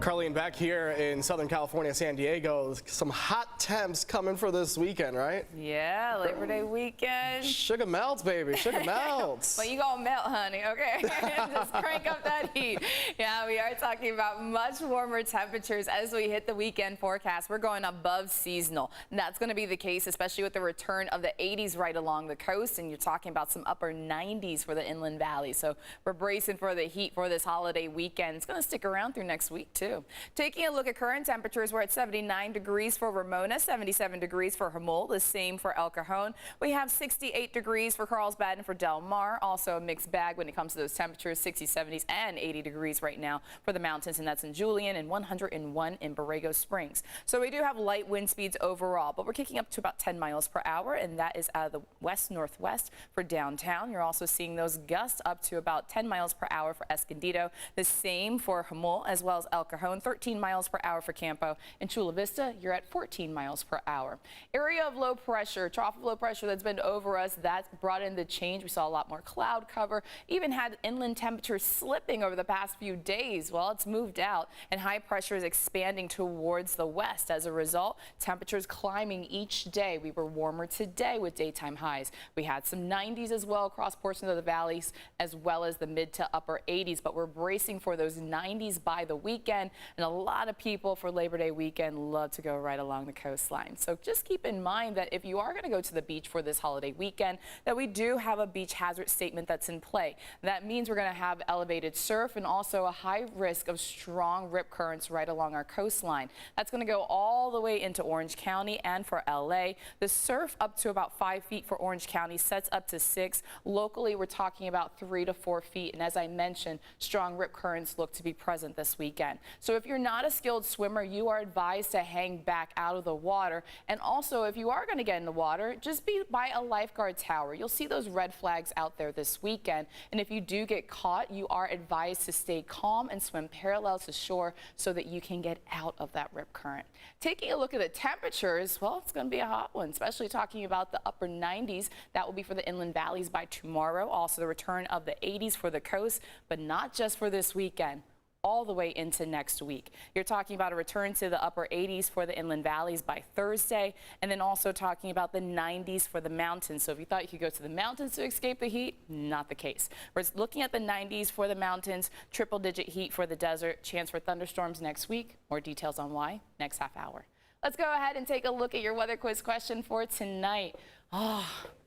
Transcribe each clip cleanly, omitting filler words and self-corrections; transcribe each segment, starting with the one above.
Carlene, back here in Southern California, San Diego, some hot temps coming for this weekend, right? Yeah, Labor Day weekend. Sugar melts, baby, sugar melts. Well, you gonna melt, honey, okay? Just crank up that heat. Yeah, we are talking about much warmer temperatures as we hit the weekend forecast. We're going above seasonal. And that's going to be the case, especially with the return of the 80s right along the coast. And you're talking about some upper 90s for the inland valley. So we're bracing for the heat for this holiday weekend. It's going to stick around through next week, too. Taking a look at current temperatures, we're at 79 degrees for Ramona, 77 degrees for Jamul, the same for El Cajon. We have 68 degrees for Carlsbad and for Del Mar. Also a mixed bag when it comes to those temperatures, 60s, 70s, and 80 degrees right now for the mountains, and that's in Julian, and 101 in Borrego Springs. So we do have light wind speeds overall, but we're kicking up to about 10 miles per hour, and that is out of the west-northwest for downtown. You're also seeing those gusts up to about 10 miles per hour for Escondido, the same for Jamul as well as El Cajon, 13 miles per hour for Campo. In Chula Vista, you're at 14 miles per hour. Area of low pressure, trough of low pressure that's been over us, that's brought in the change. We saw a lot more cloud cover, even had inland temperatures slipping over the past few days. Well, it's moved out, and high pressure is expanding towards the west. As a result, temperatures climbing each day. We were warmer today with daytime highs. We had some 90s as well across portions of the valleys, as well as the mid to upper 80s, but we're bracing for those 90s by the weekend. And a lot of people for Labor Day weekend love to go right along the coastline. So just keep in mind that if you are going to go to the beach for this holiday weekend, that we do have a beach hazard statement that's in play. That means we're going to have elevated surf and also a high risk of strong rip currents right along our coastline. That's going to go all the way into Orange County and for LA. The surf up to about 5 feet for Orange County, sets up to 6. Locally, we're talking about 3 to 4 feet. And as I mentioned, strong rip currents look to be present this weekend. So if you're not a skilled swimmer, you are advised to hang back out of the water. And also, if you are going to get in the water, just be by a lifeguard tower. You'll see those red flags out there this weekend. And if you do get caught, you are advised to stay calm and swim parallel to shore so that you can get out of that rip current. Taking a look at the temperatures, well, it's going to be a hot one, especially talking about the upper 90s. That will be for the inland valleys by tomorrow. Also, the return of the 80s for the coast, but not just for this weekend, all the way into next week. You're talking about a return to the upper 80s for the inland valleys by Thursday, and then also talking about the 90s for the mountains. So if you thought you could go to the mountains to escape the heat, not the case. We're looking at the 90s for the mountains, triple-digit heat for the desert, chance for thunderstorms next week. More details on why next half hour. Let's go ahead and take a look at your weather quiz question for tonight.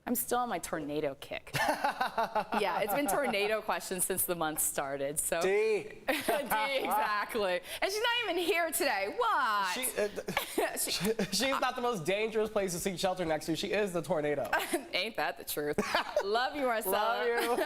I'm still on my tornado kick. Yeah, it's been tornado questions since the month started. So D. D, exactly. And she's not even here today. What? She's not the most dangerous place to seek shelter next to. She is the tornado. Ain't that the truth? Love you, Marcella. Love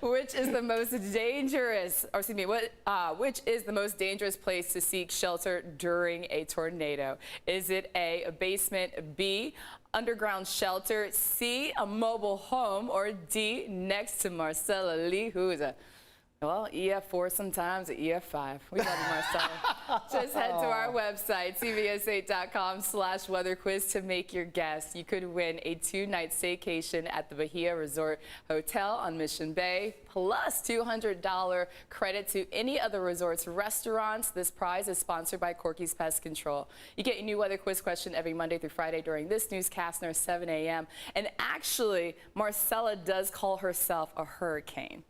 you. Which is the most dangerous, or excuse me, which is the most dangerous place to seek shelter during a tornado? Is it A, a basement, B, underground shelter, C, a mobile home, or D, next to Marcella Lee, who is a, well, EF4 sometimes, an EF5. We love you, Marcella. Just head to our website, cbs8.com/weatherquiz to make your guess. You could win a 2-night staycation at the Bahia Resort Hotel on Mission Bay, plus $200 credit to any other resort's restaurants. This prize is sponsored by Corky's Pest Control. You get your new weather quiz question every Monday through Friday during this newscast near 7 a.m. And actually, Marcella does call herself a hurricane.